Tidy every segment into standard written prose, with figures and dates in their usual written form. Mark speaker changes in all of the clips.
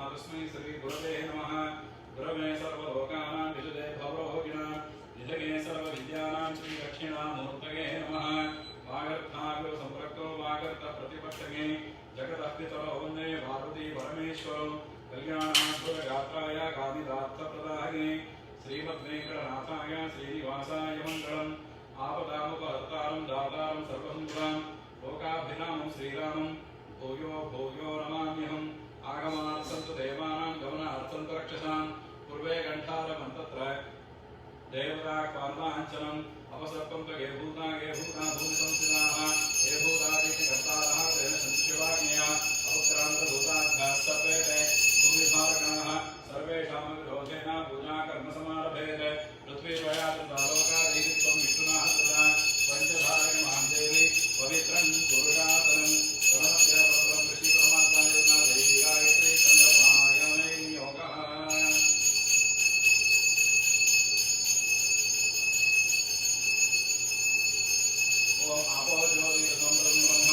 Speaker 1: तस्मै श्री गुरवे नमः। गुरवे सर्वलोकानां विशुदे भवरोगिणां निधये सर्वविद्यानां श्री दक्षिणामूर्तये नमः। वागर्थाग्र संप्रक्तो वागर्थ प्रतिपक्षगे जगतः पितरो वन्दे पार्वती परमेश्वरो कल्याणाद्भुतगात्राय कामितार्थप्रदायिने श्रीमद्वेङ्कटनाथाय श्रीनिवासाय मङ्गलम्। आपदामुपहर्तारं दातारं सर्वसम्पदां लोकाभिरामं श्रीरामं भूयो भूयो नमाम्यहम्। आगमार्थं तु देवानां गमनार्थं तु रक्षसां पूर्वे कण्ठारमन्तत्र देवता पार्वाञ्चनम् अपसर्पं तु ये भूता भूमिसंस्थिताः ये भूतादिति कर्तारः तेन संशिवाज्ञया अपक्रान्तभूताभ्याः सर्वेते भूमिभारकाः सर्वेषामपि रोधेन पूजा कर्म समारभेत्। पृथ्वीत्रया लोकादेवी त्वं विष्णुना सदा पञ्चधारकमहां देवी पवित्रं पुरुषातनं प्रणमस्यापत्रं ऋषि परमात्मा देवी गायत्री चन्द्रमायमै योगः। ओम आपो ज्योतिषं ब्रह्म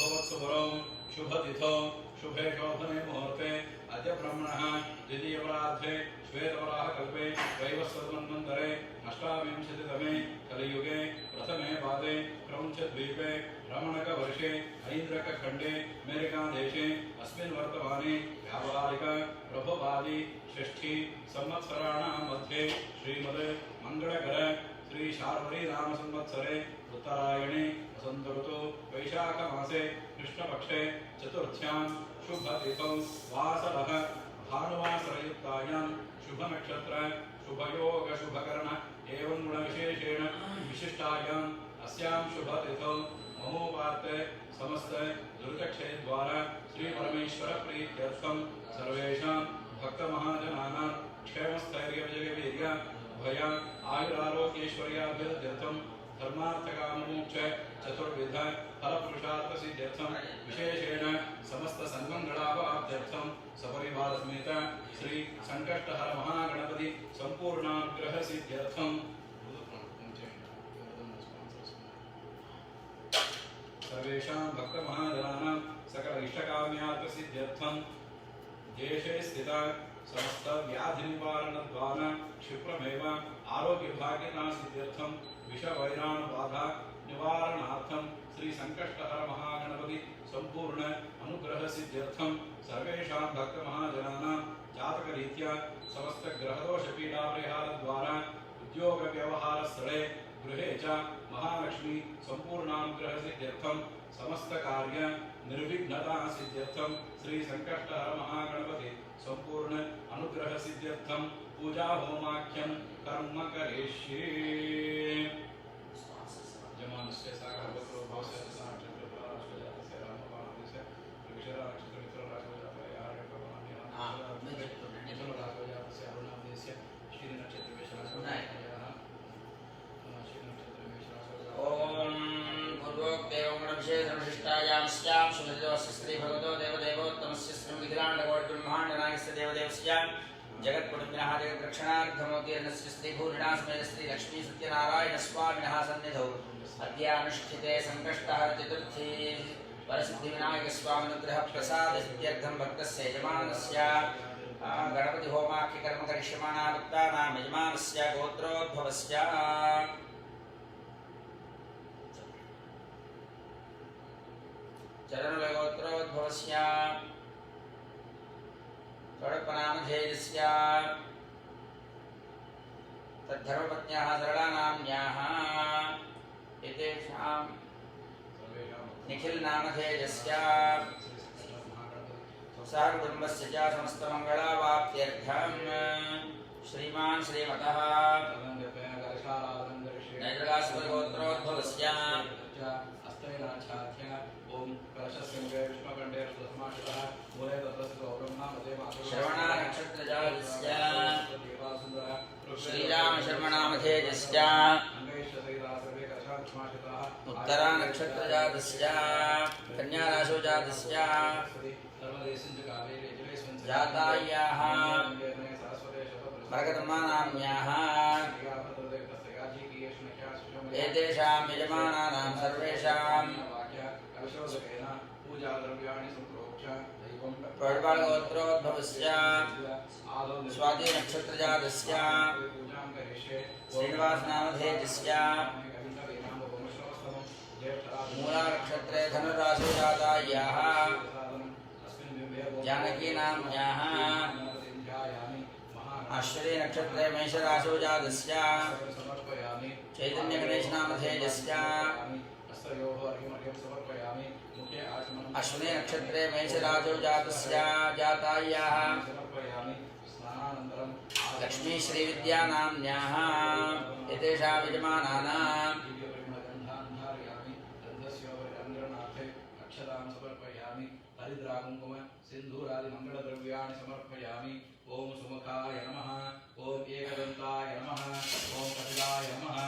Speaker 1: भवत्सुभरं शुभतिथौ शुभे शोभने मुहूर्ते अद्य ब्रह्मणः द्वितीयपरार्धे श्वेतवराहकल्पे वैवस्वतमन्वन्तरे अष्टाविंशतितमे कलियुगे प्रथमे पादे क्रौञ्चद्वीपे रमणकवर्षे ऐन्द्रकखण्डे अमेरिकादेशे अस्मिन् वर्तमाने व्यावहारिक प्रभवादि षष्ठी संवत्सराणां मध्ये श्रीमद् मङ्गलकर श्री शार्वरी नाम संवत्सरे उत्तरायणे वसंत ऋतु वैशाख मासे कृष्णपक्षे चतुर्थ्यां शुभतिथौ वासरः भानुवासरयुक्तायां शुभनक्षत्र शुभयोग शुभकर्ण एवं गुणविशेषेण विशिष्टायाम् अस्यां शुभतिथौ ममोपार्ते समस्त दुर्गक्षे द्वारा श्री परमेश्वर प्रीत्यर्थं सर्वेषां भक्तमहाजनानां क्षेमस्थैर्यविजयवीर्य भय आयुरारोग्यैश्वर्याभिवृद्ध्यर्थं धर्मार्थकाममोक्ष चतुर्विध फलपुरुषार्थसिद्ध्यर्थं विशेषेण समस्त सन्मङ्गलावाप्त्यर्थं सपरिवार समेत श्री संकष्टहर महागणपति संपूर्णानुग्रहसिद्ध्यर्थं सर्वेषां भक्तमहाजनानां सकल इष्टकाम्यार्थसिद्ध्यर्थं देशे स्थिता समस्त व्याधि निवारणद्वारा क्षिप्रमेव आरोग्यभाग्यता सिद्ध्यर्थं विषवैराण बाधा निवारणार्थं श्री संकष्टहर महागणपति संपूर्ण अनुग्रह सिद्ध्यर्थं सर्वेषां भक्तमहाजनानां जातकरीत्या समस्त ग्रहदोष पीडा परिहारद्वारा उद्योग व्यवहार स्थले गृहे च महालक्ष्मी संपूर्णानुग्रह सिद्ध्यर्थं समस्त कार्य निर्विघ्नता सिद्ध्यर्थं श्री संकष्टहर महागणपति संपूर्ण अनुग्रह सिद्ध्यर्थं पूजा होमाख्यं कर्म करिष्ये। जमानस्य सागरवक्रो भावस्य साक्षात्कारस्य रामपाणस्य विक्षराक्षत्रमित्र राजवजातस्य राजवजातस्य अरुणादेस्य श्री नक्षत्रवेशराजवजातस्य
Speaker 2: ओम पूर्वोक्तेवगुणविशेषविशिष्टायां स्यां सुमतिदोस्य श्री भगवतो देवदेवोत्तमस्य श्रीमद्विराण्डकोटिब्रह्माण्डनायकस्य देवदेवस्यां जगत्पुण्यः जगद्रक्षणार्थमोतीर्णस्य श्रीभूरिणा समेत श्रीलक्ष्मी सत्यनारायणस्वामिनः सन्निधौ अद्यानुष्ठिते संकष्टहर चतुर्थी वरसिद्धिविनायकस्वामिनुग्रहप्रसादसिद्ध्यर्थं भक्तस्य यजमानस्य गणपति होमाख्य कर्म करिष्यमाणा भक्तानां यजमानस्य गोत्रोद्भवस्य चरणलगोत्रोद्भवस्य षडपनामधेयस्य तद्धर्मपत्न्याः सरलानाम्न्याः एतेषां निखिलनामधेयस्य सहकुटुम्बस्य च समस्तमङ्गलावाप्त्यर्थं श्रीमान् श्रीमतः नैद्रगासुरगोत्रोद्भवस्य ओम कलशस्य विष्णुकण्ठे सुधर्माशितः मूले तत्रस्य ब्रह्मा मध्ये मातुः श्रवणा नक्षत्रजातस्य श्रीरामशर्मणामधेयस्य उत्तरा नक्षत्रजातस्य कन्याराशौ जातायाः मरकतम्मानाम्याः एतेषां यजमानानां सर्वेषां
Speaker 1: पूजा द्रव्याणि संप्रोक्ष दैवं
Speaker 2: प्रोड्बाल गोत्रोद्भवस्य स्वाति नक्षत्रजातस्य श्रीनिवास नामधेयस्य मूला नक्षत्रे धनुराशौ जातायाः जानकी नाम्न्याः अश्विनी नक्षत्रे मेषराशौ जातस्य चैतन्य गणेश नामधेयस्य अश्विनी नक्षत्रे मेषराशौ जातस्य जातायाः लक्ष्मी श्रीविद्या नाम्न्याः एतेषां यजमानानां हरिद्राकुङ्कुम सिन्दूरादि मङ्गलद्रव्याणि समर्पयामि। ओम सुमुखाय नमः, ओम एकदन्ताय नमः, ओम कपिलाय नमः,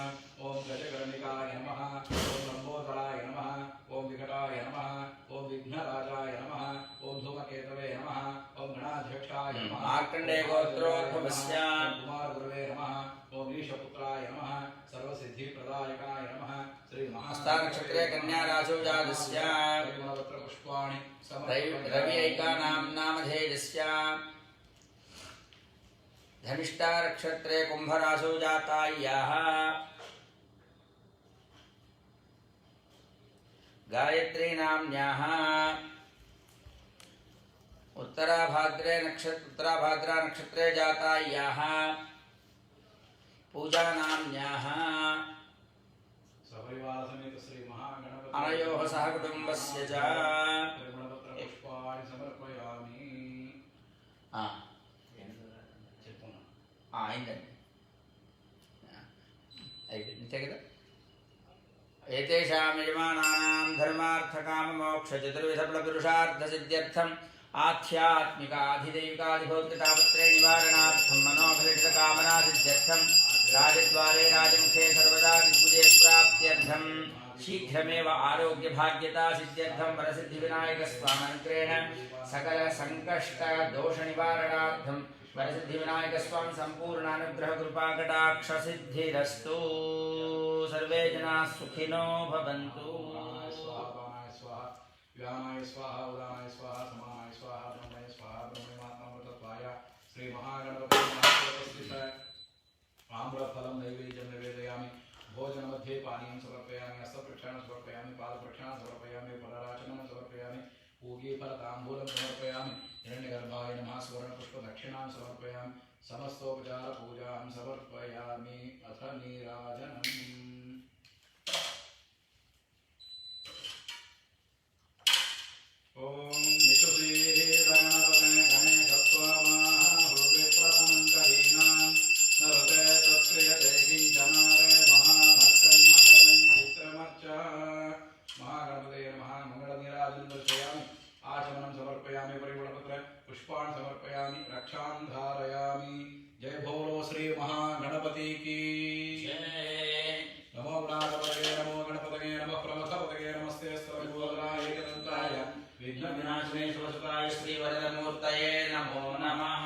Speaker 2: ओम गजकर्णिकाय नमः, ओम लंबोदराय नमः, ओम विकटाय नमः, ओम विघ्नराजाय नमः, ओम धूमकेतवे नमः, ओम गणाध्यक्षाय नमः, मार्कण्डेय गोत्रोद्भवस्य
Speaker 1: कुमारगुरवे नमः, ओम ईशपुत्राय नमः, सर्वसिद्धिप्रदायकाय नमः। श्री
Speaker 2: हस्ता नक्षत्रे कन्या राशौ जातस्य
Speaker 1: पुष्पाणि
Speaker 2: रवि ऐका नामधेयस्य धनिष्ठा नक्षत्रे कुंभराशौ जातायाः गायत्री नाम्न्याः उत्तराभाद्रा नक्षत्रे जातायाः पूजा नाम्न्याः
Speaker 1: सपरिवार समेत श्री महागणपति
Speaker 2: अनयोः सह कुटुम्बस्य च
Speaker 1: पुष्पाणि समर्पयामि।
Speaker 2: एतेषां यजमानानां धर्मार्थकाममोक्ष चतुर्विधफलपुरुषार्थसिद्ध्यर्थम् आध्यात्मिकाधिदैविकाधिभौतिकतापत्रे निवारणार्थं मनोभीष्टकामनासिद्ध्यर्थं राजद्वारे राजमुखे सर्वदा दिग्विजय प्राप्त्यर्थं शीघ्रमेव आरोग्यभाग्यता सिद्ध्यर्थं वरसिद्धिविनायकस्वामनुग्रहेण सकलसङ्कष्टदोषनिवारणार्थं वरसिद्धिविनायकस्वामी सम्पूर्णानुग्रहकृपाकटाक्षसिद्धिरस्तु। सर्वे जनाः सुखिनो भवन्तु।
Speaker 1: व्यानाय स्वाहा उदानाय स्वाहा समानाय स्वाहा ब्रह्मणे स्वाहा ब्रह्मणात्मतत्वाय श्री महागणपति आम्रफलं नैवेद्यं निवेदयामि। भोजनमध्ये पानीयं समर्पयामि, हस्तप्रक्षालनं समर्पयामि, पादप्रक्षालनं समर्पयामि, फलराचनं समर्पयामि, पूगीफलताम्बूलं समर्पयामि। हिरण्यगर्भाय नमः सुवर्णपुष्पदक्षिणां समर्पयामि। समस्तोपचारपूजां समर्पयामि। अथ नीराजनम्। ओम निषुधीरगणपतये गणेशत्वमाहुर्विप्रसमङ्करीणां नरते तत्क्रियते किञ्चनारे महामर्कन्मठनं चित्रमच्च। महागणपतये नमः। मङ्गलनीराजनं दर्शयामि, आचमनं समर्पयामि, परिमलपत्र पुष्पाणि समर्पयामि, रक्षां धारयामि। जय भोलो श्री महागणपति की नमो गणाधिपतये नमो गणपतये नमः प्रमथपतये नमस्ते स्तवोदराय एकदन्ताय विघ्नविनाशिने शिवसुताय श्रीवरदमूर्तये नमो नमः।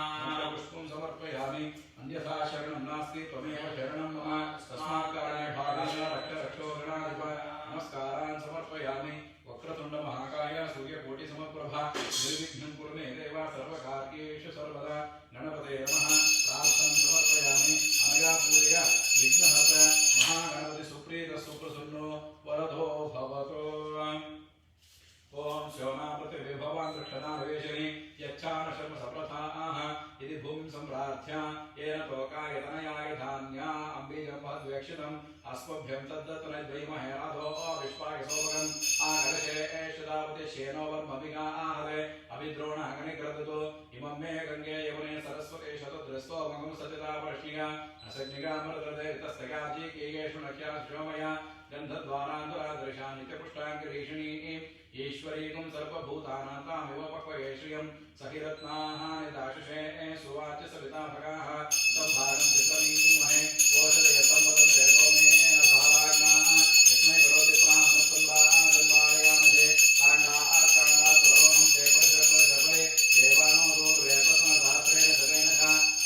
Speaker 1: पुष्पं समर्पयामि। अन्यथा शरणं नास्ति, त्वमेव शरणं मम। तस्मात् कारणे भावेन रक्ष रक्षो गणाधिप। नमस्कारान् समर्पयामि। वक्रतुण्ड महाकाय सूर्यकोटिसमप्रभा निर्विघ्नं कुरु मे देव सर्वकार्येषु सर्वदा। गणपतये नमः। प्रार्थनां समर्पयामि। अनया पूजया विघ्नहर्ता महागणपति सुप्रीत सुप्रसन्नो वरदो भवतु। ओम श्योमापृथिविभवान् वृक्षणावेशिनी यच्छान शर्म सप्रथाः यदि भूमिं सम्प्रार्थ्य येन तोकाय तनयाय धान्या अम्बीजं महद्वेक्षितम् अस्मभ्यं तद्दत्तनद्वैमहे राधो विश्वाय सौभगम् आकर्षे एषदावति शेनो वर्मभिगा आहवे अभिद्रोणः गणिकृततो इमं मे गङ्गे यमुने सरस्वते शतद्रस्तो मगं सतिता वर्ष्णिया असज्ञिकामृतदे तस्तगाजीकेयेषु नख्या श्रोमया गन्धद्वारान्तरादृशां नित्यपुष्टाङ्करीषिणी ईश्वरीकं सर्वभूतानां तामिव पक्वये श्रियं सखिरत्नाः निदाशुषे सुवाच सविता भगाः तद्भागं चित्रमीमहे ओषधयतं वदन्ते कौमेन सहाभाग्नाः यस्मै करोति प्राणस्तम्भाः जन्मालयामहे काण्डात् करोहं ते प्रजपले देवानो दूर्वे प्रथमधात्रेण सदेन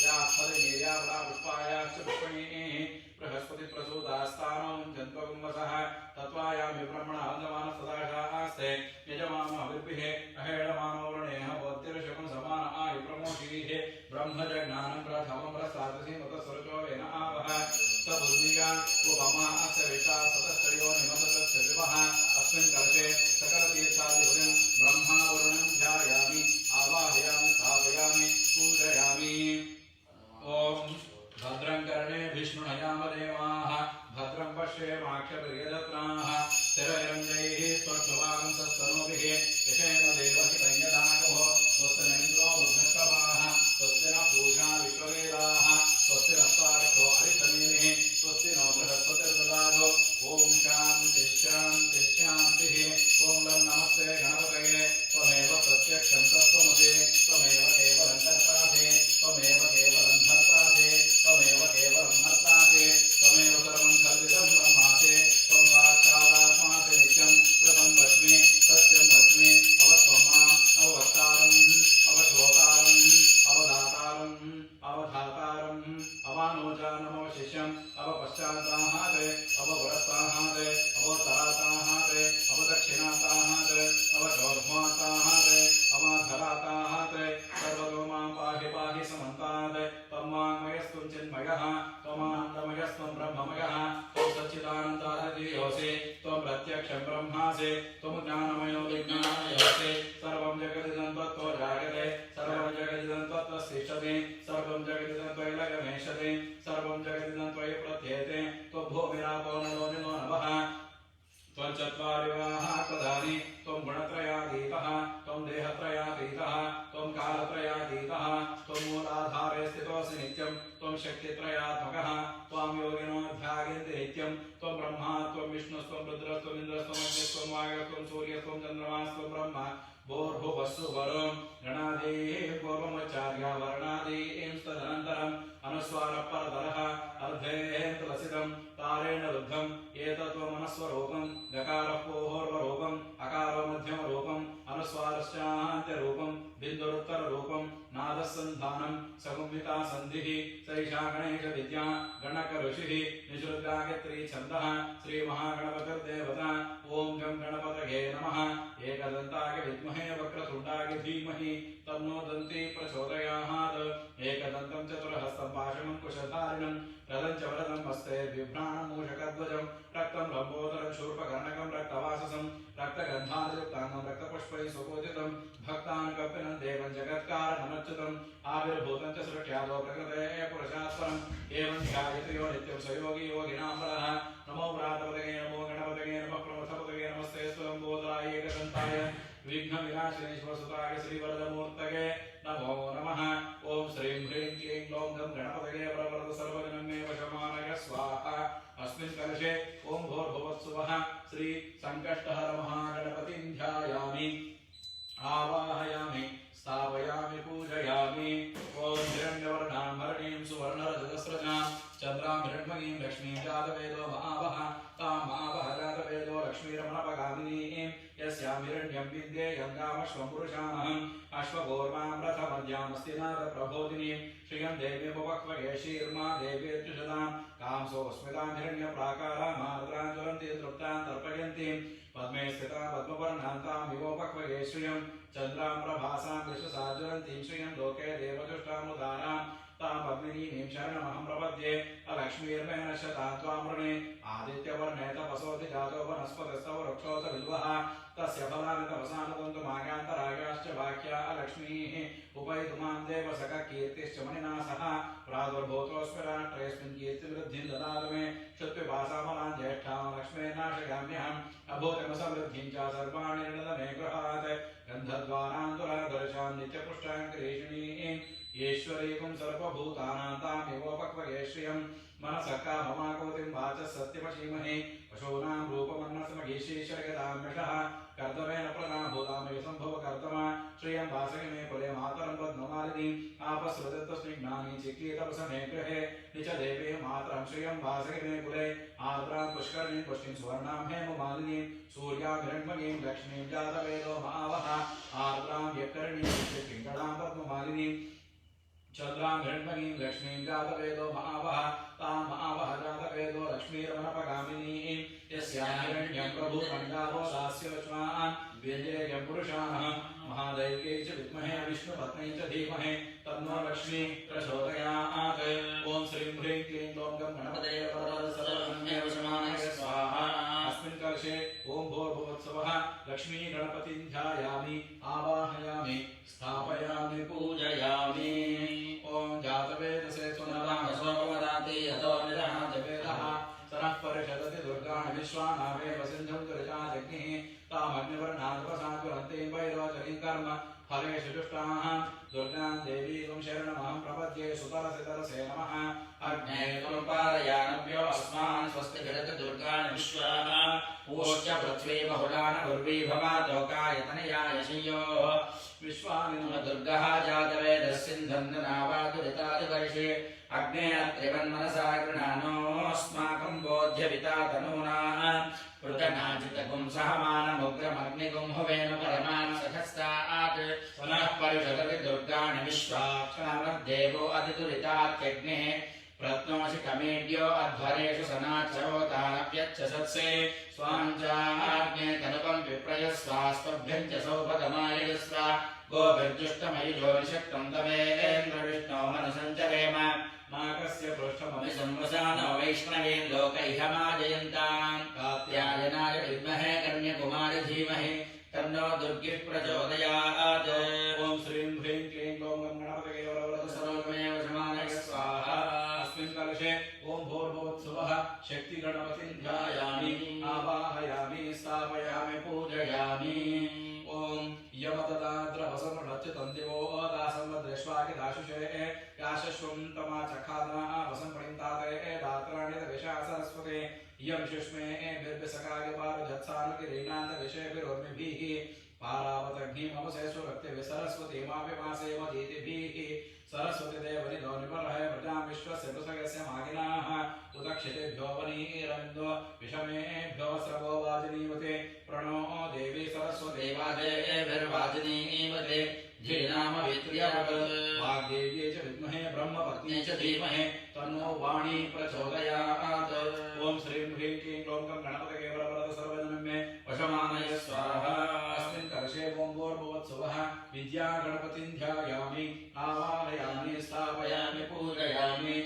Speaker 1: यात्फलमीर्या पुष्पायाश्च पुष्पणीः बृहस्पति प्रसूतास्तानं जन्त्वकुम्भसः तत्त्वायामि ब्रह्मणा वन्दमानः सदाशास्ते यजमानो हविर्भिः तनोभिः अहेडमानोरणेन बोध्यर्षकं समान आयु प्रमोषीः ब्रह्मजज्ञानं प्रथमं प्रसादसि मतसुरचोवेन आवह सबुद्धिगा उपमा सविता सतश्चर्यो निमतस्य विवः अस्मिन् कलशे सकलतीर्थादिवयं ब्रह्मावरुणं ध्यायामि आवाहयामि स्थापयामि पूजयामि ॐ भद्रं कर्णे विष्णुनयामदेवाः भद्रं पश्येमाक्षप्रियजत्राः स्थिरैरञ्जैः स्पर्शवागं सस्तनोभिः यशेन देवहितञ्जदानोः स्वस्तिनेन्द्रो वृद्धस्तवाः स्वस्ति न पूषा विश्ववेदाः स्वस्ति नस्तार्क्ष्यो अरिष्टनेमिः स्वस्ति नो बृहस्पतिर्ददातु ॐ शान्तिः शान्तिः शान्तिः ॐ लं नमस्ते गणपतये त्वमेव प्रत्यक्षं तत्त्वमसि त्वमेव केवलं कर्तासि त्वमेव केवलं धर्तासि त्वमेव केवलं हर्तासि त्वमेव सर्वं कल्पितं ब्रह्मासि त्वं साक्षादात्मासि नित्यं कृतं वच्मि सत्यं वच्मि अवत्वं माम् अववक्तारम् अवश्रोतारम् अवदातारम् अवधातारम् अवानोजानमवशिष्यम् अवपश्चात्ताहात् अवपुरस्ताहात् अवोत्तराताहात् अवदक्षिणाताहात् अवचोर्ध्वाताहात् अवाधराताहात् सर्वतो मां पाहि पाहि समन्तात् त्वं वाङ्मयस्त्वं चिन्मयः त्वमानन्दमयस्त्वं ब्रह्ममयः त्वं सच्चिदानन्दादियोऽसि त्वं प्रत्यक्षं ब्रह्मासि त्वं ज्ञानमयो विज्ञानमयोऽसि सर्वं जगदिदं त्वत्तो जायते सर्वं जगदिदं त्वत्तस्तिष्ठति सर्वं जगदिदं त्वयिलयमेषति सर्वं जगदिदं त्वयि प्रत्येते त्वभूमिरापो नलो निलो नभः त्वञ्चत्वारिवाः प्रधानि त्वं गुणत्रयातीतः त्वं देहत्रयातीतः त्वं कालत्रयातीतः त्वं मूलाधारे स्थितोऽसि नित्यं त्वं शक्तित्रयात्मकः त्वां योगिनो ध्यायन्ति नित्यं त्वं ब्रह्मा त्वं विष्णुस्त्वं रुद्रस्त्वम् इन्द्रस्त्वम् अग्निस्त्वं वायुस्त्वं सूर्यस्त्वं चन्द्रमास्त्वं ब्रह्म भूर्भुवस्सु वरुं गणादीः पूर्वमुच्चार्य वर्णादीं तदनन्तरम् अनुस्वारपरतरः अर्धेन्द्रलसितं तारेण रुद्धम् एतत्त्वमनस्वरूपं गकारः पोहोर्वरूपम् अकारो मध्यमरूपम् अनुस्वारश्चान्त्यरूपं बिन्दुरुत्तररूपं नादसन्धानं सगुम्भिता सन्धिः सैषा गणेशविद्या गणकऋषिः निःसृतगायत्री छन्दः श्रीमहागणपतिर्देवता ॐ गं गणपतये नमः एकदन्ताय विद्महे वक्रतुण्डाय धीमहि तन्नो दन्ती प्रचोदयात् एकदन्तं चतुर्हस्तं पाशमं कुशधारिणं रदं च वरदं हस्ते बिभ्राणं मूषकध्वजं रक्तं लम्बोदरं शूर्पकर्णकं रक्तवाससं रक्तगन्धायुक्ताङ्गं रक्तपुष्पैः सुपूजितं भक्तान् कपिनं देवं जगत्कारणमच्युतम् आविर्भूतं च सृष्ट्यादो प्रकृते पुरुषात् परम् एवं ध्यायति यो नित्यं स योगी योगिनां वरः नमो व्रातपतये नमो गणपतये नमः प्रमथपतये नमस्ते स्वयंभूताय एकदन्ताय विघ्नविनाशिने शिवसुताय श्रीवरदमूर्तये नमो नमः ॐ श्रीं ह्रीं क्लीं ग्लौं गं गणपतये प्रवरद सर्वजनमे वशमानय स्वाहा अस्मिन् कलशे ॐ भूर्भुवस्सुवः श्री संकष्टहर महागणपतिं ध्यायामि आवाहयामि स्थापयामि पूजयामि ॐ हिरण्यवर्णां हरणीं सुवर्णरजतस्रजां चन्द्रां हिरण्मयीं लक्ष्मीं जातवेदो महावः तां महावः जातवेदो लक्ष्मीरमणपगामिनीं यस्यां हिरण्यं विद्येयं गामश्वं पुरुषामहम् अश्वपूर्वां रथमद्यामस्तिनाथप्रबोधिनीं श्रियं देवीमुपक्वये शीर्मा देवीर्जुषतां कांसोऽस्मितां हिरण्यप्राकारां मार्द्रां ज्वलन्तीं तृप्तां तर्पयन्तीं पद्मे स्थितां पद्मवर्णान्तां विवोपक्वये श्रियं चन्द्रां प्रभासां विश्वसाज्वलन्तीं श्रियं लोके देवजुष्टामुदारां तां पद्मिनीं शरणमहं प्रपद्ये अलक्ष्मीर्मेण शतां त्वां वृणे आदित्यवर्णे तपसोऽधि जातो वनस्पतिस्तव वृक्षोऽथ बिल्वः तस्य फलानि तपसानुतन्तुमागान्तरागाश्च वाक्या अलक्ष्मीः उपैतुमां देवसखः कीर्तिश्च मणिना सह प्रादुर्भूतोऽस्मि राष्ट्रेऽस्मिन् कीर्तिवृद्धिं ददातु मे श्रुत्पिपासामलां ज्येष्ठां लक्ष्मीर्नाशयाम्यहम् अभूतिमसमृद्धिं च सर्वाणि ऋणद मे गृहात् गन्धद्वारान्तुरादर्शां नित्यपुष्टां क्रीषिणीं ईश्वरीकुं सर्वभूतानां तामिवोपक्वये श्रियं मनसः काममाकोतिं वाचः सत्यमशीमहि पशूनां रूपमन्नसमगीशीशर्यताम्यषः कर्दमेन प्रणाभूतामय सम्भव कर्दमा श्रियं वासहि मे कुले मातरं पद्ममालिनीं आपस्रुतस्निग्नानि चिक्लीतपसमे गृहे निच देवे मातरं श्रियं वासहि मे कुले आर्द्रां पुष्करणीं पुष्टिं सुवर्णां हेममालिनीं सूर्यां हिरण्मयीं लक्ष्मीं जातवेदो महावः आर्द्रां यत्कर्णीं पिङ्गळां पद्ममालिनीं चन्द्रां हिरण्मयीं लक्ष्मीं जातवेदो महावः तां महावः जातवेदो लक्ष्मीरमणपगामिनीं यस्यां हिरण्यं प्रभुतं गावो दास्योष्मान् व्यञ्जयं पुरुषाः महादैव्यै च विद्महे विष्णुपत्न्यै च धीमहि तन्नो लक्ष्मी प्रचोदयात् ॐ श्रीं ह्रीं क्लीं ग्लौं गं गणपतये सर्वमेव समानाय स्वाहा अस्मिन् कलशे ॐ भूर्भुवत्सवः लक्ष्मी गणपतिं ध्यायामि आवाहयामि स्थापयामि पूजयामि ॐ जातवेदसे सुनवामसोपमदाति यतो निदहाति वेदः सरः परिषदति दुर्गाणि विश्वानामेव सिन्धुं दुर्गाजग्निः तामग्निवर्णाद्वसाकुरन्तीं वैरोचनीं कर्म फलेषु दुष्टाः दुर्गां देवीं शरणमहं प्रपद्ये सुतरसितरसे नमः अग्ने त्वम्पादयानभ्यो अस्मान् स्वस्ति जगत् दुर्गाणि विश्वाः ऊश्च पृथ्वी बहुलान उर्वी भवातोकायतनयाय श्रियोः विश्वानि नम दुर्गः जातवेदस्सिन्धन्दनावादुरितादिवर्षे अग्ने त्रिवन्मनसा गृणानोऽस्माकं बोध्यविता तनूना पृतनाजितगुं सहमानमुग्रमग्निगुं हुवेन परमान् सखस्तात् पुनः परिषदति दुर्गाणि विश्वाक्षरमद्देवो अधिदुरितात्यग्निः प्रत्नोषि कमेड्यो अध्वरेषु सनाचरोतानप्यच्चसत्से स्वाञ्चाग्ने तनुपं विप्रयस्वास्त्वभ्यं च सौभगमायस्व गोभिर्जुष्टमयुजो निषक्तं तवेन्द्रविष्णो मनसञ्चरेम नागस्य पृष्ठमपि संवसानो वैष्णवे लोकैहमाजयन्ताम् कात्यायनाय विद्महे कन्याकुमारी धीमहि तन्नो दुर्गिः प्रचोदयात् ॐ श्रीं ह्रीं क्लीं ग्लौं गणपतये सर्वमेव समानाय स्वाहा अस्मिन् कलशे ॐ भूर्भुवत्सुवः शक्तिगणपतिं ध्यायामि आवाहयामि स्थापयामि पूजयामि ॐ यमतदाद्रवसमृच्युतं दिवो दासमद्रश्वाकिदाशुषे याशश्वं तमाचखादना वसंपणिन्ताते दात्राणि दविषा सरस्वते यं शुष्मे बिर्बिसकायपारुधत्सानुकिरीनान्तविषयभिरोर्मिभिः पारावतग्निमवसे सुरक्तिभिः सरस्वतीमापिमासेव दीतिभिः सरस्वती देवनिधो निबलहे प्रजां विश्वस्य पृथगस्य मागिनाः उदक्षितेभ्यो वनीरविन्दो विषमेभ्यो स्रवो वाजिनीवते प्रणो देवी सरस्वती वाजेभिर्वाजिनीवते धीनामवित्र्यवत् वाग्देव्यै च विद्महे ब्रह्मपत्न्यै च धीमहि तन्नो वाणी प्रचोदयात् ॐ श्रीं ह्रीं क्लीं ग्लौं गं गणपतये वरवरद सर्वजनमे वशमानय स्वाहा अस्मिन् कलशे ॐ भूर्भुवत्सुवः विद्यागणपतिं ध्यायामि आवाहयामि स्थापयामि पूजयामि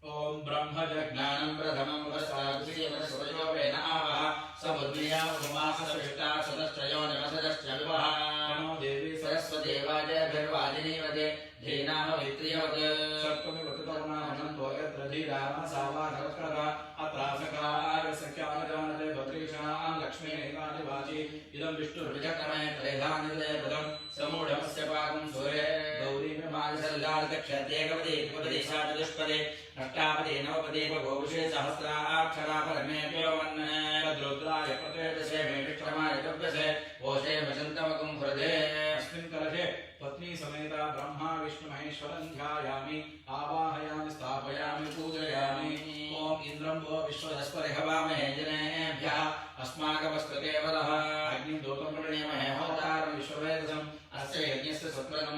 Speaker 1: ॐ ब्रह्मजज्ञानं प्रथमं वस्तादुषीवसवजो वेन आवः समुद्रिया उमासविष्टा सदश्चयो निवसदश्च विवः नमो देवी सरस्वती वाजभिर्वाजिनीवते धीनामवित्र्यवत् सप्तमिवतुतरुणामनन्तो यत्र धीरामसावाधवक्रः अत्रासकाय सख्यानजानते भद्रेशां लक्ष्मीनैकादिवाची इदं विष्णुर्विचक्रमे त्रेधानिदे पदं समूढमस्य पाकं सूरे गौरीमिमादिशल्लादक्षत्येकपदे द्विपदे चतुष्पदे अष्टापदे नवपदे बभूषे सहस्राक्षरा परमेभ्यो वन्ने तद्रुद्राय प्रत्येकसे मे विक्रमाय कव्यसे ओषे वसन्तमकं हृदे अस्मिन् कलशे पत्नी समेता ब्रह्मा विष्णु महेश्वरं ध्यायामि आवाहयामि स्थापयामि पूजयामि ॐ इन्द्रं वो विश्वदस्परि हवामहे जनेभ्यः अस्माकमस्तके वरः अग्निं दूतं प्रणीमहे होतारं विश्ववेदसम् अस्य यज्ञस्य सत्वरं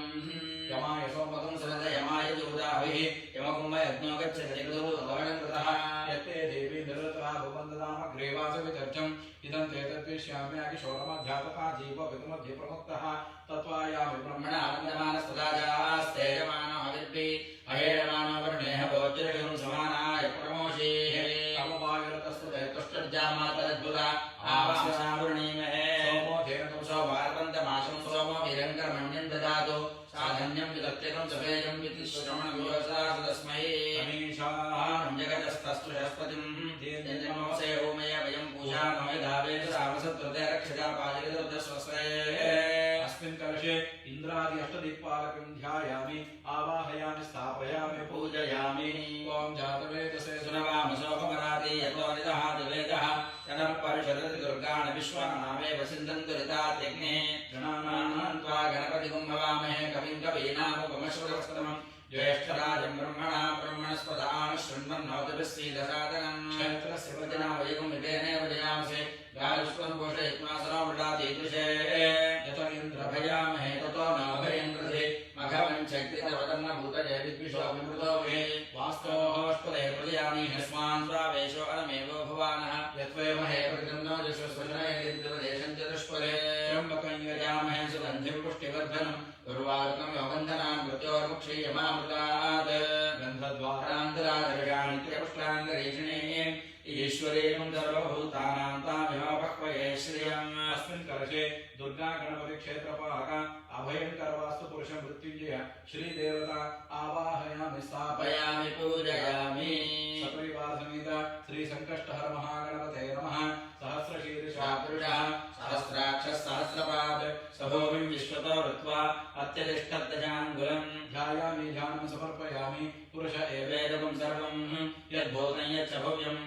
Speaker 1: यमाय सोमकं सनद यमाय दूदाभिः यमकुम्भ यज्ञो गच्छति जगदुर्गवनं कृतः यत्ते देवी निरतः भुवन्दनामग्रेवासविचर्चम् इदं ते तद्विश्याम्याकिशोरमध्यातपा जीव विदुमध्ये प्रमुक्तः तत्त्वायामि ब्रह्मण आनन्दमानस्तदाजास्तेजमानो हविर्भिः अहेयमानो वरुणेह भोज्यरगुं समानाय प्रमोषेः तमवायुरतस्तुते तुष्टर्जामातरद्भुता आवासावृणीमहे सोमो धेनुं सोमार्पन्तमाशं सोमो विरङ्कर्मण्यं ददातु साधन्यं विदत्यकं सपेयं वितिश्रमणविवसासदस्मै अमीशानं जगतस्तस्तु शस्पतिं देनमोसे ओमय वयं पूजामहे धावेश सामसत्कृते रक्षिता पाजयदस्वस्वे अस्मिन् कलशे इन्द्रादि अष्टदिक्पालकं ध्यायामि आवाहयामि स्थापयामि पूजयामि ॐ जातवेदसे सुनवामसोपमराति यतो निदहाति वेदः तनः परिषदति दुर्गाणि विश्वानामेव सिन्धन्तु ऋतात्यग्ने गणानां त्वा गणपतिगुं भवामहे कविं कवीनामुपमश्रुतस्तमम् ज्येष्ठराजं ब्रह्मणा ब्रह्मणस्पदान् शृण्वन्नोतिभिस्सीदसादनं क्षेत्रस्य वचना वैगुं वितेनेव जयामसे गायुष्वं घोषयित्वा सरोमृडातीदृशे यत इन्द्रभयामहे ततो नाभयं कृते मघवं चक्रितवदन्नभूतये विद्विषो विमृतो वे वास्तोष्पदे प्रजयानि हस्मान् स्वावेशो अनमेवो भवानः यत्वेमहे प्रतिगन्नो जश्वस्वजनये दिव्यदेशं चतुष्पदे
Speaker 2: सुगन्धिं पुष्टिवर्धनं उर्वारुकं यौवन्दनान् मृत्योर्मुक्षीयमामृतात् गन्धद्वारान्तरादर्शान्त्यपुष्टान्तरीक्षणे ईश्वरेण सर्वभूतानां तामिवापक्वये श्रियम्
Speaker 1: अस्मिन् कलशे दुर्गा गणपति क्षेत्रपालक अभयंकर वास्तु पुरुष मृत्युंजय श्री देवता आवाहयामि स्थापयामि
Speaker 2: पूजयामि
Speaker 1: सपरिवार समेत श्री संकष्टहर महागणपते नमः सहस्रशीर्षा
Speaker 2: पुरुषः सहस्राक्षः सहस्रपाद सभूमिं विश्वतो ऋत्वा अत्यतिष्ठद्दशाङ्गुलम्
Speaker 1: ध्यायामि ध्यानं समर्पयामि पुरुष
Speaker 2: एवेदं सर्वं यद्भूतं यच्च भव्यम्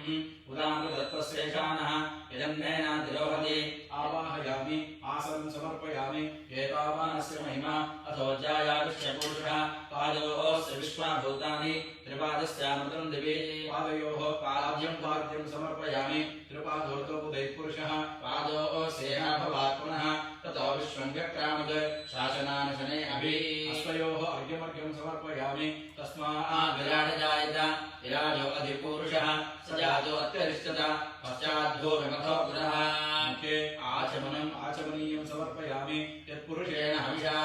Speaker 2: उदामृतत्वस्येषानः यजन्नेनातिरोहति
Speaker 1: आवाहयामि आसनं समर्पयामि
Speaker 2: एतावानस्य महिमा अथो जायाविश्य पुरुषः पादयोश्च विश्वाभूतानि त्रिपादस्यामृतं दिवि
Speaker 1: पादयोः पाद्यं पाद्यं समर्पयामि त्रिपादोर्तो बुधैः पुरुषः
Speaker 2: पादोऽसेन भवात् पुनः ततो विश्वं व्यक्रामत् शासनानि शनै अभि
Speaker 1: अश्वयोः अर्घ्यमर्घ्यं समर्पयामि
Speaker 2: तस्मात् विराजजायत विराजो अधिपुरुषः स जातो अत्यरिष्टत पश्चाद्धो विमथो पुनः
Speaker 1: मुखे
Speaker 2: आचमनम्
Speaker 1: आचमनीयं समर्पयामि
Speaker 2: यत्पुरुषेण हविषा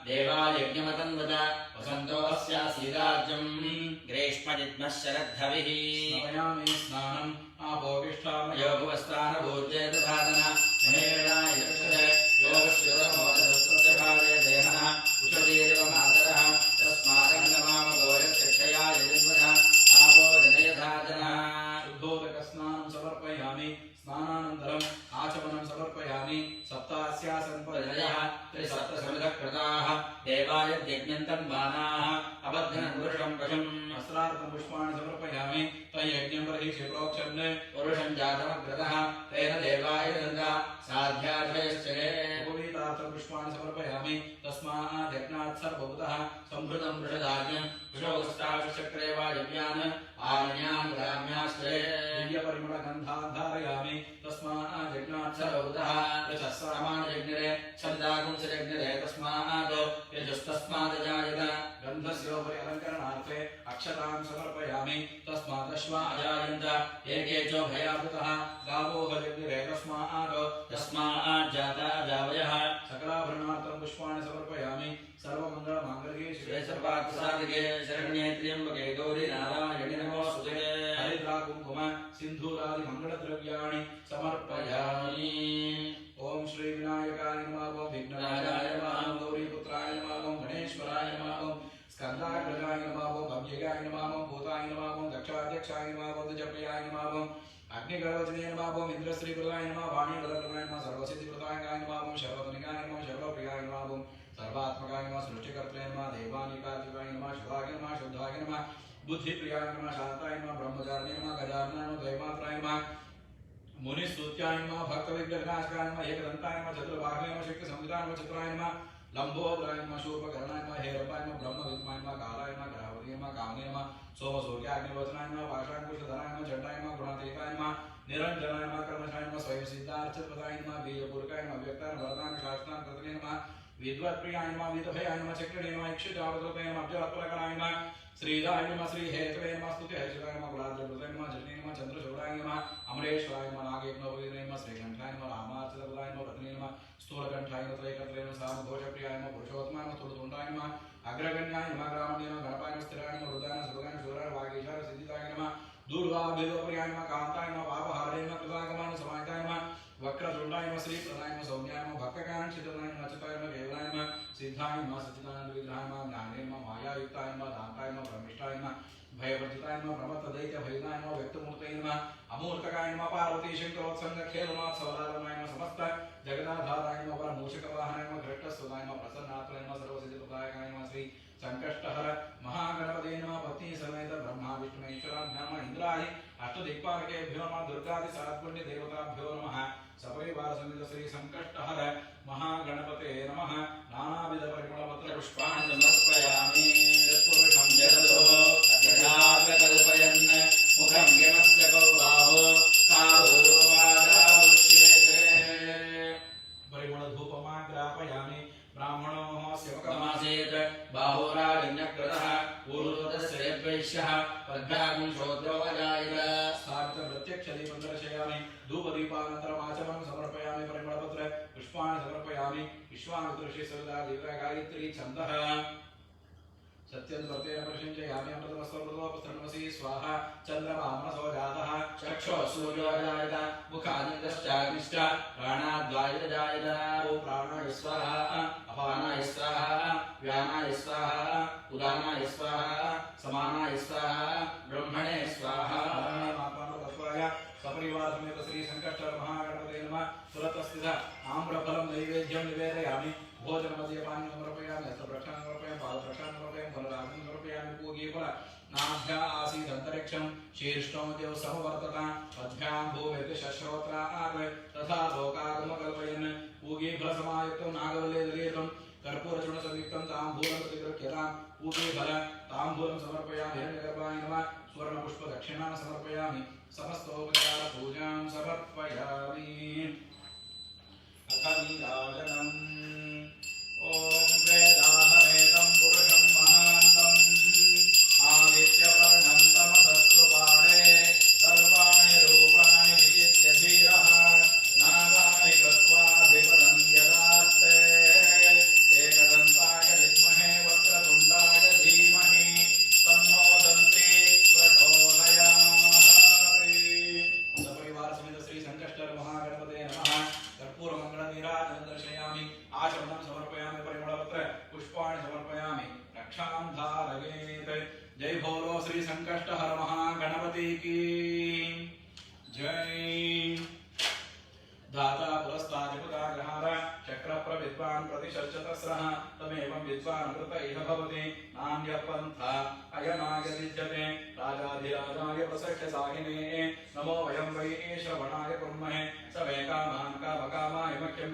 Speaker 2: देवायज्ञमतन्वत वसन्तो अस्यासीदार्जम् ग्रीष्मजिद्मः शरद्धविः
Speaker 1: स्नापयामि स्नानम् आपोगिष्ठामयो
Speaker 2: योगुवस्थानभूर्जे दधातन महेरणाय यक्षते योगश्युतमोदस्तस्य भारे देहः उषतीरिव मातरः तस्मादङ्गमामगोरक्षयाय जन्मः आपो जनयधातनः
Speaker 1: शुद्धोदकस्नानं समर्पयामि स्नानानन्तरम् आचमनं समर्पयामि सप्तास्यासन्
Speaker 2: प्रजयः त्रिसप्तसमिधकृताः देवायज्ञन्तन्मानाः अबध्नन् पुरुषं पशुम्
Speaker 1: वस्त्रार्थं पुष्पाणि समर्पयामि तयज्ञं बर्हिषि प्रोक्षन्
Speaker 2: पुरुषं जातमग्रतः तेन देवाय दन्ता साध्यार्थयश्चरे
Speaker 1: उपवीतार्थं पुष्पाणि समर्पयामि तस्मात् यज्ञात् सर्वभूतः
Speaker 2: संभृतं वृषदाज्ञं वृषौस्ताशचक्रे वायव्यान् आरण्यान् ग्राम्याश्चरे
Speaker 1: दिव्यपरिमलगन्धान् धारयामि तस्मात् यज्ञात्
Speaker 2: सर्वभूतः यशः सामान्ययज्ञरे छन्दाकुंसयज्ञरे तस्मात् यजस्तस्मात् जायत
Speaker 1: गन्धस्योपरि अलङ्करणार्थे अक्षतां समर्पयामि तस्मात् अश्वा
Speaker 2: अजायन्त एके च भयाभृतः
Speaker 1: गावो हरिग्रे
Speaker 2: तस्मात् जाता जावयः
Speaker 1: सकलाभरणार्थं पुष्पाणि समर्पयामि सर्वमङ्गलमाङ्गल्ये
Speaker 2: श्री सर्वार्थसाधिके शरण्ये त्र्यम्बके गौरी नारायणि नमोऽस्तुते
Speaker 1: हरिद्रा कुङ्कुम सिन्धूरादि मङ्गलद्रव्याणि समर्पयामि ओम श्री विनायकाय नमः ओम विघ्नराजाय नमः ओम गौरीपुत्राय नमः ओम गणेश्वराय नमः ओम स्कन्दाग्रजाय नमः ओम अव्ययाय नमः ओम भूताय नमः ओम दक्षाध्यक्षाय नमः ओम जपयाय नमः ओम अग्निगर्वजने नमः ओम इंद्रश्रीप्रदाय नमः वाणीवरप्रदाय नमः सर्वसिद्धिप्रदाय नमः ओम सर्वतनिकाय नमः सर्वप्रियाय नमः ओम सर्वात्मकाय नमः सृष्टिकर्त्रे नमः देवानिकाधिपाय नमः शुभाय नमः शुद्धाय नमः बुद्धिप्रियाय नमः शान्ताय नमः ब्रह्मचारिणे नमः गजाननाय नमः दैवात्राय नमः मुनिस्तुत्याय नमः भक्तविघ्नविनाशकाय नमः एकदन्ताय नमः चतुर्बाहुवे नमः शक्तिसमुद्राय नमः चतुराय नमः लंबोदराय नमः शूर्पकर्णाय नमः हेरपाय नमः ब्रह्मविद्माय नमः कालाय नमः ग्रहवती नमः कामने नमः सोमसूर्याग्निवचनाय नमः पाषाणकुशधराय नमः चण्डाय नमः गुणातीताय नमः निरञ्जनाय नमः कर्मशाय नमः स्वयंसिद्धार्थप्रदाय नमः वीरपूर्वकाय नमः व्यक्ताय नमः वरदाय नमः शास्त्राय कृतने नमः विद्वत्प्रियाय नमः विदभयाय नमः चक्रिणे नमः इक्षुजावृतये नमः अब्जवत्पलकराय नमः श्रीराय नमः श्रीहेतवे नमः स्तुतिहर्षिताय नमः गुणाद्रवृताय नमः जटिने नमः चन्द्रशूराय नमः अमरेश्वराय नमः नागयज्ञोपवीरे नमः श्रीकण्ठाय नमः रामार्चितप्रदाय नमः पत्नी नमः स्थूलकण्ठाय नमः त्रयकत्रे नमः सामघोषप्रियाय नमः पुरुषोत्तमाय नमः स्थूलतुण्डाय नमः अग्रगण्याय नमः ग्रामण्ये नमः गणपाय नमः स्थिराय नमः रुद्राय नमः सुभगाय नमः शूराय वागीशाय सिद्धिताय नमः दूर्वाभिलोकप्रियाय नमः कान्ताय नमः पापहाराय नमः कृतागमाय नमः समाहिताय नमः वक्रतुण्डाय नमः श्रीप्रदाय नमः सौम्याय नमः भक्तकाञ्चिताय नमः अच्युताय नमः केवलाय नमः सिद्धाय नमः सच्चिदानन्द विग्रहाय नमः ज्ञाने नमः मायायुक्ताय नमः दान्ताय नमः ब्रह्मिष्ठाय नमः भयवर्जिताय नमः प्रमत्तदैत्यभयदाय नमः व्यक्तमूर्तये नमः अमूर्तकाय नमः पार्वती शङ्करोत्सङ्गखेलनाथसौलालनाय नमः समस्त जगन्नाथाय नमः परमूषकवाहनाय नमः घृष्टस्वदाय नमः प्रसन्नात्मने नमः सर्वसिद्धिप्रदायकाय नमः श्री संकष्टहर महागणपते नमः पत्नी समेत ब्रह्मा विष्णु महेश्वराभ्याम इंद्रादि अष्टदिक्पालकेभ्यो नमः दुर्गादि सात्पुण्य देवताभ्यो नमः सपरिवार समेत श्री संकष्टहर महागणपते नमः नानाविध परिमलपत्र पुष्पाणि समर्पयामि यत्पुरुषं जगतो कल्पयन् मुखं यमस्य कौबाहो कालोपादाउच्यते परिमलधूपमाग्रापयामि ब्राह्मणो सेवकमासीत् बाहोराजन्यकृतः ऊर्ध्वतश्रेयद्वैश्यः पद्भ्यागुं श्रोत्रो अजायत सार्धप्रत्यक्षदीपं दर्शयामि धूपदीपानन्तरम् आचमनं समर्पयामि परिमलपत्र पुष्पाणि समर्पयामि विश्वामित्र सविता देवता गायत्री छन्दः सत्यं प्रत्येन प्रशंसयामि अमृतमस्वप्रतोपस्तनमसि स्वाहा चन्द्रमामनसो जातः चक्षुः सूर्योजायत मुखादिन्द्रश्चाग्निश्च प्राणाद्वायुर्जायत ॐ प्राणाय स्वाहा अपानाय स्वाहा व्यानाय स्वाहा उदानाय स्वाहा समानाय स्वाहा ब्रह्मणे स्वाहा सपरिवार समेत श्री संकष्टर महागणपते नमः सुरतस्थित आम्रफलं नैवेद्यं निवेदयामि भोजन मद्यपानं समर्पयामि हस्तप्रक्षालनं समर्पयामि पादप्रक्षालनं समर्पयामि फलदानं समर्पयामि पूगे फल नाभ्या आसीत् अन्तरिक्षं शीर्ष्णो देव समवर्तत पद्भ्यां भूमिर्दशश्रोत्रात् तथा लोकागमकल्पयन् पूगे फलसमायुक्तं नागवल्लेदलेतं कर्पूरचूर्णसंयुक्तं ताम्बूलं प्रतिगृह्यतां पूगे फल ताम्बूलं समर्पयामि हिरण्यगर्भाय नमः स्वर्णपुष्पदक्षिणां समर्पयामि समस्तोपचार पूजां समर्पयामि अथ नीराजनम् ॐ वेदाहमेतं पुरुषं महान्तम् आदित्यवर्णं तमसस्तु पारे सर्वाणि रूपाणि विजित्य धीरः नागानि कृत्वा विपदं यदास्ते एकदन्ताय विद्महे वक्रतुण्डाय धीमहि तन्नो दन्ति प्रचोदयात्। सपरिवार समेत श्री संकष्टर महागणपते नमः कर्पूरमङ्गलनीराजनं दर्शयामि आचमनं समर्पयामि परिमलपत्र पुष्पाणि समर्पयामि रक्षां धारयेत्। जय बोलो श्री संकष्टहर महागणपति की जय। दाता पुरस्तादिपुराग्रहार चक्रप्रविद्वान् प्रतिशतस्रः तमेवं विद्वान् कृत इह भवति नान्यः पन्था अयनायदिज्यते राजाधिराजाय प्रसख्यसाहिने नमो वयं वै श्रवणाय कुर्महे स वै कामान् कामकामाय मह्यं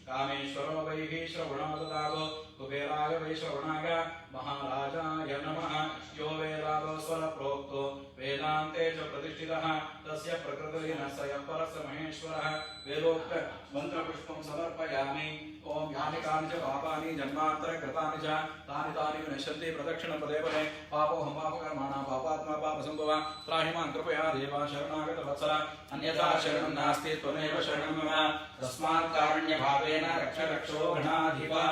Speaker 1: कामेश्वरो वै श्रवणो ददातु कुबेराय वै श्रवणाय महाराजाय नमः यो वेदादो स्वरप्रोक्तो वेदान्ते च प्रतिष्ठितः तस्य प्रकृतिः स यः परस्य महेश्वरः वेदोक्त मन्त्रपुष्पं समर्पयामि। ॐ यानि कानि च पापानि जन्मान्तरकृतानि च तानि तानि विनश्यन्ति प्रदक्षिणपदे पदे पापोऽहं पापकर्माणां पापात्मा पापसम्भवः त्राहि मां कृपया देवा शरणागतवत्सल अन्यथा शरणं नास्ति त्वमेव शरणं मम तस्मात् कारुण्यभावेन रक्ष रक्षो गणाधिपा।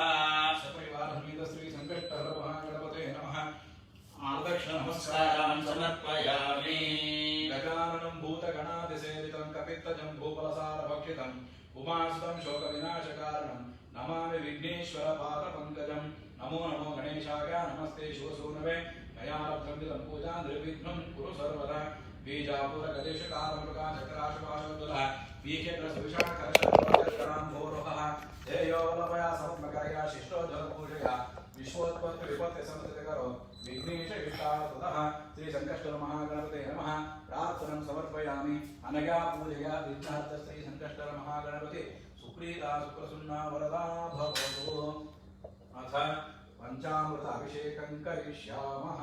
Speaker 1: सपरिवार समेत श्री संकष्टहर महागणपते नमः आदक्षिणनमस्कारान् समर्पयामि। गजाननं भूतगणातिसेवितं कपित्तजम्बूफलसारभक्षितम् उमासुतं शोकविनाशकारणं नमामि विघ्नेश्वरपादपङ्कजं नमो नमो गणेशाय नमस्ते शिवसूनवे मया लब्धं विदं पूजां निर्विघ्नं कुरु सर्वदा बीजापुरगदेशकालमृगाचक्राशुपाशोद्दुलः बीखेत्रसविशाखरशराम्भोरुहः धेयोवलभया समत्मकरया शिष्टो जलपूजया विश्वोत्पत्तिविपत्तिसंस्थितिकरो विघ्नेश इष्टार्थतः श्री संकष्टर महागणपते नमः प्रार्थनं समर्पयामि। अनया पूजया विघ्नार्थ श्री संकष्टर महागणपति सुप्रीता सुप्रसन्ना वरदा भवतु। अथ पंचामृत अभिषेकं करिष्यामः।